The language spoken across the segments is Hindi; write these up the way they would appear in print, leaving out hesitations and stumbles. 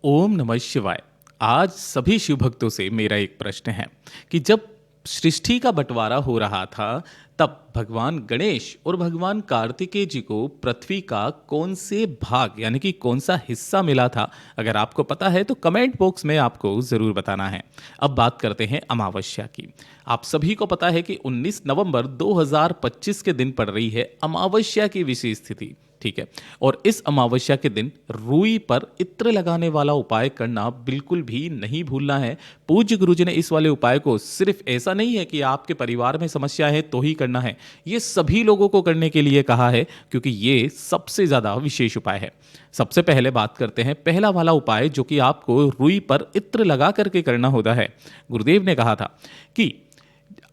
ओम नमः शिवाय। आज सभी शिव भक्तों से मेरा एक प्रश्न है कि जब सृष्टि का बंटवारा हो रहा था तब भगवान गणेश और भगवान कार्तिकेय जी को पृथ्वी का कौन से भाग यानी कि कौन सा हिस्सा मिला था। अगर आपको पता है तो कमेंट बॉक्स में आपको ज़रूर बताना है। अब बात करते हैं अमावस्या की। आप सभी को पता है कि 19 नवंबर 2025 के दिन पड़ रही है अमावस्या की विशेष तिथि। ठीक है। और इस अमावस्या के दिन रूई पर इत्र लगाने वाला उपाय करना बिल्कुल भी नहीं भूलना है। पूज्य गुरु जी ने इस वाले उपाय को सिर्फ ऐसा नहीं है कि आपके परिवार में समस्या है तो ही करना है, ये सभी लोगों को करने के लिए कहा है क्योंकि ये सबसे ज्यादा विशेष उपाय है। सबसे पहले बात करते हैं पहला वाला उपाय जो कि आपको रुई पर इत्र लगा करके करना होता है। गुरुदेव ने कहा था कि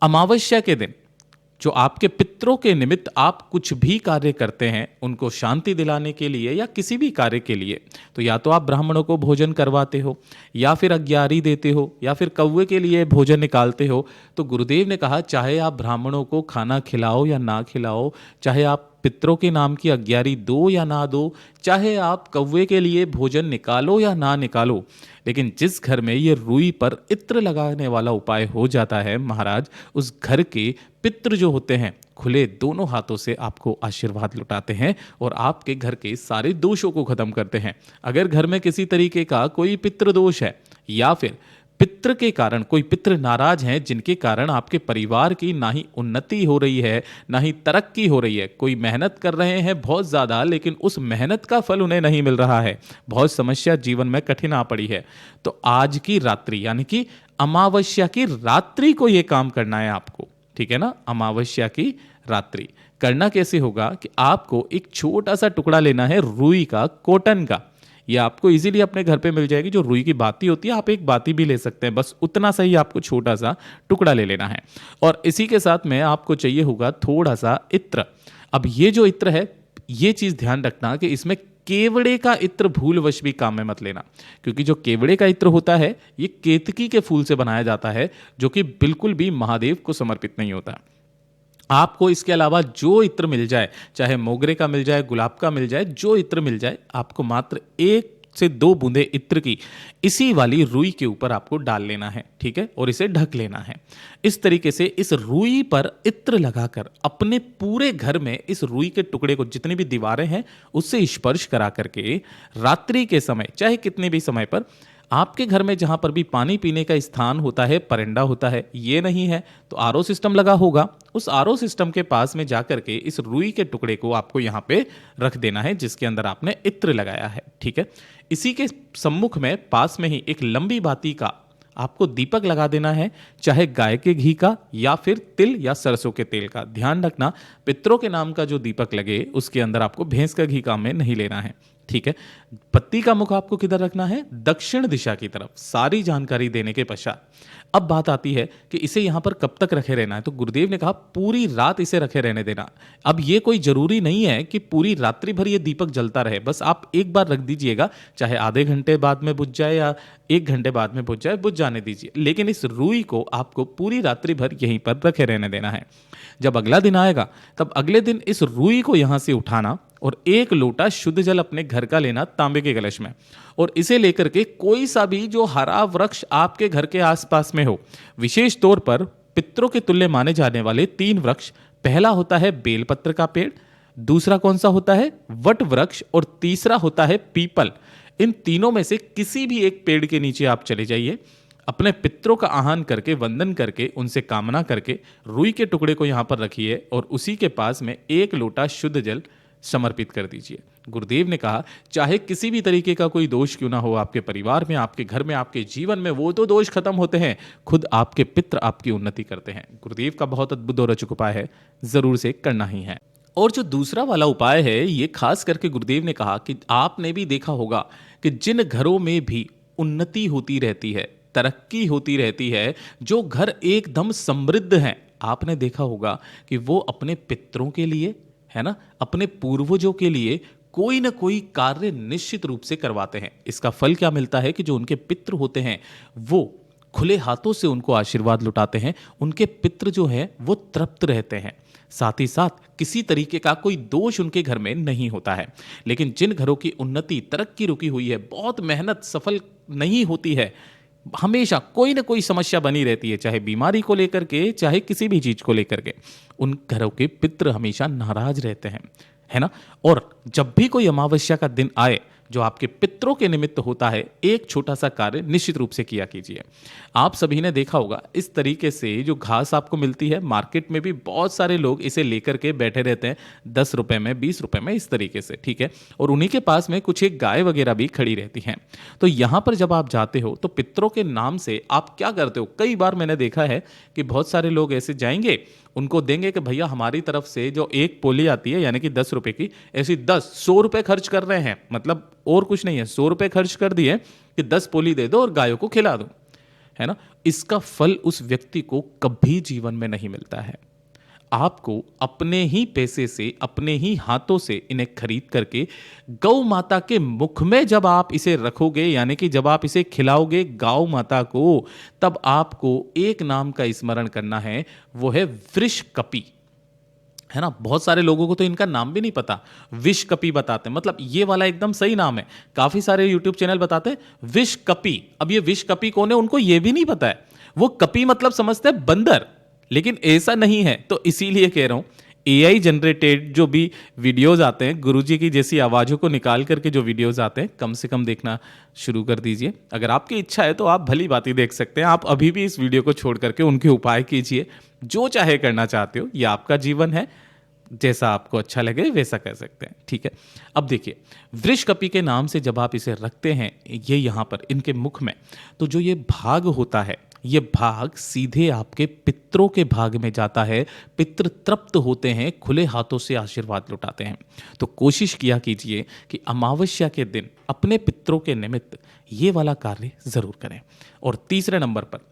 अमावस्या के दिन जो आपके पितरों के निमित्त आप कुछ भी कार्य करते हैं उनको शांति दिलाने के लिए या किसी भी कार्य के लिए, तो या तो आप ब्राह्मणों को भोजन करवाते हो या फिर अग्यारी देते हो या फिर कौवे के लिए भोजन निकालते हो। तो गुरुदेव ने कहा चाहे आप ब्राह्मणों को खाना खिलाओ या ना खिलाओ, चाहे आप पितरों के नाम की अग्यारी दो या ना दो, चाहे आप कौवे के लिए भोजन निकालो या ना निकालो, लेकिन जिस घर में ये रुई पर इत्र लगाने वाला उपाय हो जाता है महाराज, उस घर के पितृ जो होते हैं खुले दोनों हाथों से आपको आशीर्वाद लुटाते हैं और आपके घर के सारे दोषों को खत्म करते हैं। अगर घर में किसी तरीके का कोई पितृ दोष है या फिर पितृ के कारण कोई पितृ नाराज हैं जिनके कारण आपके परिवार की ना ही उन्नति हो रही है ना ही तरक्की हो रही है, कोई मेहनत कर रहे हैं बहुत ज़्यादा लेकिन उस मेहनत का फल उन्हें नहीं मिल रहा है, बहुत समस्या जीवन में कठिन आ पड़ी है, तो आज की रात्रि यानी कि अमावस्या की रात्रि को यह काम करना है आपको। ठीक है ना। अमावस्या की रात्रि करना कैसे होगा कि आपको एक छोटा सा टुकड़ा लेना है रुई का, कॉटन का। ये आपको इजीली अपने घर पे मिल जाएगी, जो रुई की बाती होती है, आप एक बाती भी ले सकते हैं, बस उतना सा ही आपको छोटा सा टुकड़ा ले लेना है। और इसी के साथ में आपको चाहिए होगा थोड़ा सा इत्र। अब ये जो इत्र है, ये चीज ध्यान रखना कि इसमें केवड़े का इत्र भूलवश भी काम में मत लेना, क्योंकि जो केवड़े का इत्र होता है ये केतकी के फूल से बनाया जाता है जो कि बिल्कुल भी महादेव को समर्पित नहीं होता। आपको इसके अलावा जो इत्र मिल जाए, चाहे मोगरे का मिल जाए, गुलाब का मिल जाए, जो इत्र मिल जाए, आपको मात्र 1 से 2 बूंदे इत्र की इसी वाली रुई के ऊपर आपको डाल लेना है। ठीक है। और इसे ढक लेना है। इस तरीके से इस रुई पर इत्र लगाकर अपने पूरे घर में इस रुई के टुकड़े को, जितनी भी दीवारें हैं उससे स्पर्श करा करके रात्रि के समय, चाहे कितने भी समय पर, आपके घर में जहां पर भी पानी पीने का स्थान होता है, परंडा होता है, ये नहीं है तो आरओ सिस्टम लगा होगा, उस आरओ सिस्टम के पास में जाकर के इस रुई के टुकड़े को आपको यहां पे रख देना है जिसके अंदर आपने इत्र लगाया है। ठीक है। इसी के सम्मुख में पास में ही एक लंबी बाती का आपको दीपक लगा देना है, चाहे गाय के घी का या फिर तिल या सरसों के तेल का। ध्यान रखना पितरों के नाम का जो दीपक लगे उसके अंदर आपको भैंस का घी काम में नहीं लेना है। ठीक है। पत्ती का मुख आपको किधर रखना है? दक्षिण दिशा की तरफ। सारी जानकारी देने के पश्चात अब बात आती है कि इसे यहां पर कब तक रखे रहना है। तो गुरुदेव ने कहा पूरी रात इसे रखे रहने देना। अब ये कोई जरूरी नहीं है कि पूरी रात्रि भर ये दीपक जलता रहे, बस आप एक बार रख दीजिएगा, चाहे आधे घंटे बाद में बुझ जाए या 1 घंटे बाद में बुझ जाए, बुझ जाने दीजिए, लेकिन इस रुई को आपको पूरी रात्रि भर यहीं पर रखे रहने देना है। जब अगला दिन आएगा तब अगले दिन इस रुई को यहां से उठाना और 1 लोटा शुद्ध जल अपने घर का लेना तांबे के कलश में, और इसे लेकर के कोई सा भी जो हरा वृक्ष आपके घर के आसपास में हो, विशेष तौर पर पितरों के तुल्य माने जाने वाले 3 वृक्ष, पहला होता है बेलपत्र का पेड़, दूसरा कौन सा होता है? वट वृक्ष, और तीसरा होता है पीपल। इन तीनों में से किसी भी एक पेड़ के नीचे आप चले जाइए, अपने पितरों का आह्वान करके, वंदन करके, उनसे कामना करके रुई के टुकड़े को यहां पर रखिए और उसी के पास में 1 लोटा शुद्ध जल समर्पित कर दीजिए। गुरुदेव ने कहा चाहे किसी भी तरीके का कोई दोष क्यों ना हो आपके परिवार में, आपके घर में, आपके जीवन में, वो तो दोष खत्म होते हैं, खुद आपके पितृ आपकी उन्नति करते हैं। गुरुदेव का बहुत अद्भुत और अचूक उपाय है, जरूर से करना ही है। और जो दूसरा वाला उपाय है, ये खास करके गुरुदेव ने कहा कि आपने भी देखा होगा कि जिन घरों में भी उन्नति होती रहती है, तरक्की होती रहती है, जो घर एकदम समृद्ध हैं, आपने देखा होगा कि वो अपने पितरों के लिए, है ना, अपने पूर्वजों के लिए कोई ना कोई कार्य निश्चित रूप से करवाते हैं। इसका फल क्या मिलता है कि जो उनके पितृ होते हैं वो खुले हाथों से उनको आशीर्वाद लुटाते हैं, उनके पितृ जो हैं वो तृप्त रहते हैं। साथ ही साथ किसी तरीके का कोई दोष उनके घर में नहीं होता है। लेकिन जिन घरों की उन्नति तरक्की रुकी हुई है, बहुत मेहनत सफल नहीं होती है, हमेशा कोई ना कोई समस्या बनी रहती है, चाहे बीमारी को लेकर के, चाहे किसी भी चीज को लेकर के, उन घरों के पितृ हमेशा नाराज रहते हैं, है ना। और जब भी कोई अमावस्या का दिन आए जो आपके पितरों के निमित्त होता है, एक छोटा सा कार्य निश्चित रूप से किया कीजिए। आप सभी ने देखा होगा इस तरीके से जो घास आपको मिलती है मार्केट में भी, बहुत सारे लोग इसे लेकर के बैठे रहते हैं, 10 रुपए में, 20 रुपए में, इस तरीके से, ठीक है। और उन्हीं के पास में कुछ एक गाय वगैरह भी खड़ी रहती हैं। तो यहां पर जब आप जाते हो तो पितरों के नाम से आप क्या करते हो, कई बार मैंने देखा है कि बहुत सारे लोग ऐसे जाएंगे, उनको देंगे कि भैया हमारी तरफ से जो एक पोली आती है यानी कि 10 रुपए की, ऐसी 100 रुपए खर्च कर रहे हैं, मतलब और कुछ नहीं है, 100 रुपए खर्च कर दिए कि 10 पोली दे दो और गायों को खिला दो, है ना। इसका फल उस व्यक्ति को कभी जीवन में नहीं मिलता है। आपको अपने ही पैसे से, अपने ही हाथों से इन्हें खरीद करके गौ माता के मुख में जब आप इसे रखोगे, यानी कि जब आप इसे खिलाओगे गौ माता को, तब आपको एक नाम का स्मरण करना है, वो है वृषकपि, है ना। बहुत सारे लोगों को तो इनका नाम भी नहीं पता, विषकपि बताते हैं, मतलब ये वाला एकदम सही नाम है। काफी सारे यूट्यूब चैनल बताते हैं विषकपि। अब ये विषकपि कौन है उनको ये भी नहीं पता है, वो कपि मतलब समझते हैं बंदर, लेकिन ऐसा नहीं है। तो इसीलिए कह रहा हूं, एआई जनरेटेड जो भी वीडियोस आते हैं, गुरुजी की जैसी आवाज़ों को निकाल करके जो वीडियोस आते हैं, कम से कम देखना शुरू कर दीजिए। अगर आपकी इच्छा है तो आप भली बात देख सकते हैं। आप अभी भी इस वीडियो को छोड़ करके उनके उपाय कीजिए, जो चाहे करना चाहते हो, ये आपका जीवन है, जैसा आपको अच्छा लगे वैसा कर सकते हैं, ठीक है। अब देखिए, वृषकपि के नाम से जब आप इसे रखते हैं ये यहाँ पर इनके मुख में, तो जो ये भाग होता है, ये भाग सीधे आपके पितरों के भाग में जाता है। पितृ तृप्त होते हैं, खुले हाथों से आशीर्वाद लुटाते हैं। तो कोशिश किया कीजिए कि अमावस्या के दिन अपने पितरों के निमित्त ये वाला कार्य जरूर करें। और तीसरे नंबर पर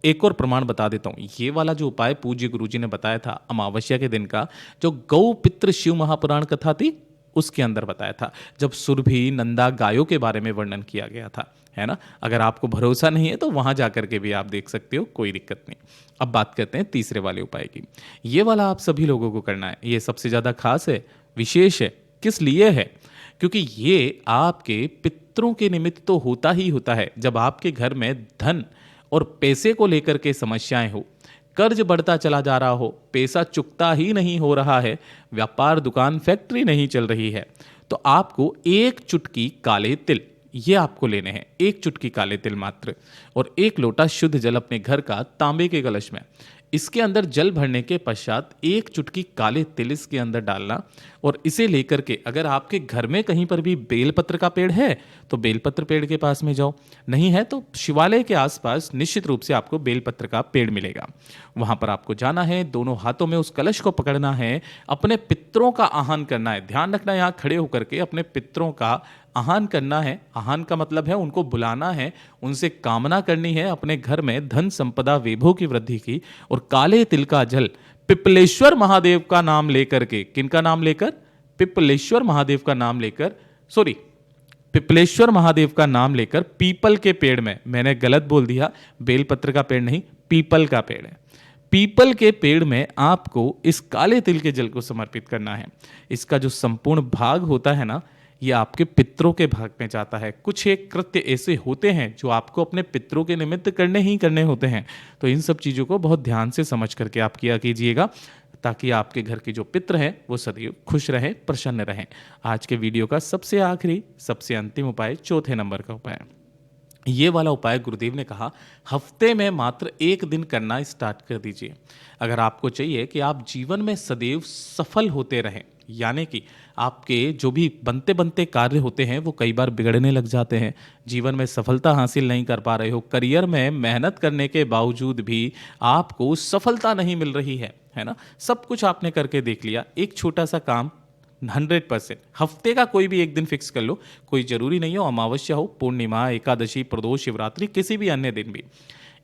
एक और प्रमाण बता देता हूं, ये वाला जो उपाय पूज्य गुरुजी ने बताया था अमावस्या के दिन का, जो गौ पितृ शिव महापुराण कथा थी उसके अंदर बताया था, जब सुरभि नंदा गायों के बारे में वर्णन किया गया था, है ना। अगर आपको भरोसा नहीं है तो वहां जाकर के भी आप देख सकते हो, कोई दिक्कत नहीं। अब बात करते हैं तीसरे वाले उपाय की। ये वाला आप सभी लोगों को करना है, ये सबसे ज्यादा खास है, विशेष है। किस लिए है? क्योंकि ये आपके पितरों के निमित्त तो होता ही होता है। जब आपके घर में धन और पैसे को लेकर के समस्याएं हो, कर्ज बढ़ता चला जा रहा हो, पैसा चुकता ही नहीं हो रहा है, व्यापार दुकान फैक्ट्री नहीं चल रही है, तो आपको एक चुटकी काले तिल ये आपको लेने हैं, एक चुटकी काले तिल मात्र, और एक लोटा शुद्ध जल अपने घर का तांबे के कलश में, इसके अंदर जल भरने के पश्चात एक चुटकी काले तिल इसके अंदर डालना। और इसे लेकर के अगर आपके घर में कहीं पर भी बेलपत्र का पेड़ है तो बेलपत्र पेड़ के पास में जाओ, नहीं है तो शिवालय के आसपास निश्चित रूप से आपको बेलपत्र का पेड़ मिलेगा, वहां पर आपको जाना है, दोनों हाथों में उस कलश को पकड़ना है, अपने पितरों का आह्वान करना है। ध्यान रखना, यहाँ खड़े होकर के अपने पितरों का आह्वान करना है। आह्वान का मतलब है उनको बुलाना है, उनसे कामना करनी है अपने घर में धन संपदा वैभव की वृद्धि की। और काले तिल का जल पिपलेश्वर महादेव का नाम लेकर के, किनका नाम लेकर? पिपलेश्वर महादेव का नाम लेकर, सॉरी, पिपलेश्वर महादेव का नाम लेकर पीपल के पेड़ में, मैंने गलत बोल दिया, बेलपत्र का पेड़ नहीं, पीपल का पेड़ है, पीपल के पेड़ में आपको इस काले तिल के जल को समर्पित करना है। इसका जो संपूर्ण भाग होता है ना, ये आपके पितरों के भाग में जाता है। कुछ एक कृत्य ऐसे होते हैं जो आपको अपने पितरों के निमित्त करने ही करने होते हैं, तो इन सब चीज़ों को बहुत ध्यान से समझ करके आप किया कीजिएगा, ताकि आपके घर के जो पितर हैं वो सदैव खुश रहें, प्रसन्न रहें। आज के वीडियो का सबसे आखिरी, सबसे अंतिम उपाय, चौथे नंबर का उपाय, ये वाला उपाय गुरुदेव ने कहा हफ्ते में मात्र एक दिन करना स्टार्ट कर दीजिए। अगर आपको चाहिए कि आप जीवन में सदैव सफल होते रहें, यानी कि आपके जो भी बनते बनते कार्य होते हैं वो कई बार बिगड़ने लग जाते हैं, जीवन में सफलता हासिल नहीं कर पा रहे हो, करियर में मेहनत करने के बावजूद भी आपको सफलता नहीं मिल रही है ना, सब कुछ आपने करके देख लिया, एक छोटा सा काम 100% हफ्ते का कोई भी एक दिन फिक्स कर लो, कोई जरूरी नहीं हो अमावस्या हो, पूर्णिमा, एकादशी, प्रदोष, शिवरात्रि, किसी भी अन्य दिन भी,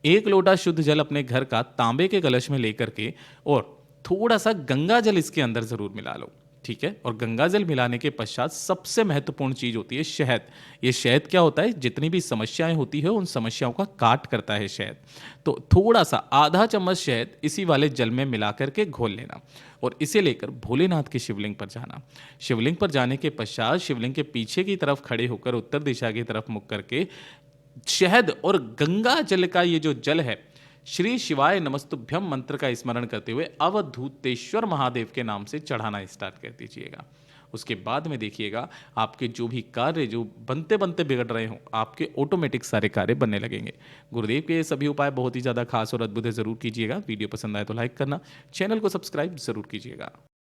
एक लोटा शुद्ध जल अपने घर का तांबे के कलश में लेकर के और थोड़ा सा गंगा जल इसके अंदर जरूर मिला लो, ठीक है। और गंगा जल मिलाने के पश्चात सबसे महत्वपूर्ण चीज होती है शहद। ये शहद क्या होता है, जितनी भी समस्याएं होती है उन समस्याओं का काट करता है शहद। तो थोड़ा सा आधा चम्मच शहद इसी वाले जल में मिला करके घोल लेना और इसे लेकर भोलेनाथ के शिवलिंग पर जाना। शिवलिंग पर जाने के पश्चात शिवलिंग के पीछे की तरफ खड़े होकर उत्तर दिशा की तरफ मुख करके शहद और गंगा जल का ये जो जल है, श्री शिवाय नमस्तुभ्यम मंत्र का स्मरण करते हुए अवधूतेश्वर महादेव के नाम से चढ़ाना स्टार्ट कर दीजिएगा। उसके बाद में देखिएगा आपके जो भी कार्य जो बनते बनते बिगड़ रहे हों, आपके ऑटोमेटिक सारे कार्य बनने लगेंगे। गुरुदेव के ये सभी उपाय बहुत ही ज़्यादा खास और अद्भुत है, ज़रूर कीजिएगा। वीडियो पसंद आए तो लाइक करना, चैनल को सब्सक्राइब ज़रूर कीजिएगा।